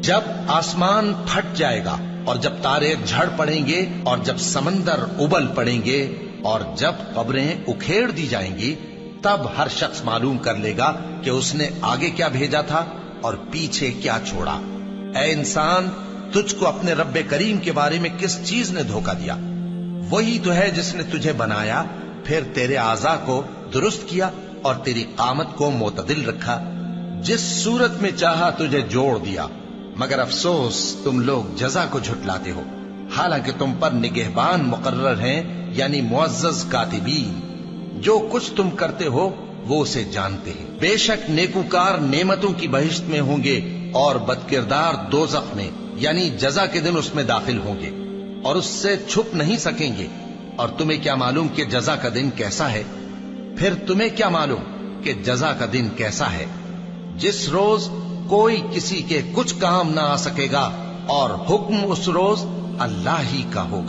جب آسمان پھٹ جائے گا اور جب تارے جھڑ پڑیں گے اور جب سمندر ابل پڑیں گے اور جب قبریں اکھیڑ دی جائیں گی، تب ہر شخص معلوم کر لے گا کہ اس نے آگے کیا بھیجا تھا اور پیچھے کیا چھوڑا۔ اے انسان، تجھ کو اپنے رب کریم کے بارے میں کس چیز نے دھوکہ دیا؟ وہی تو ہے جس نے تجھے بنایا، پھر تیرے اعضاء کو درست کیا اور تیری قامت کو معتدل رکھا، جس صورت میں چاہا تجھے جوڑ دیا۔ مگر افسوس تم لوگ جزا کو جھٹلاتے ہو، حالانکہ تم پر نگہبان مقرر ہیں، یعنی معزز کاتبین۔ جو کچھ تم کرتے ہو وہ اسے جانتے ہیں۔ بے شک نیکوکار نعمتوں کی بہشت میں ہوں گے اور بدکردار دوزخ میں، یعنی جزا کے دن اس میں داخل ہوں گے اور اس سے چھپ نہیں سکیں گے۔ اور تمہیں کیا معلوم کہ جزا کا دن کیسا ہے؟ پھر تمہیں کیا معلوم کہ جزا کا دن کیسا ہے؟ جس روز کوئی کسی کے کچھ کام نہ آ سکے گا اور حکم اس روز اللہ ہی کا ہوگا۔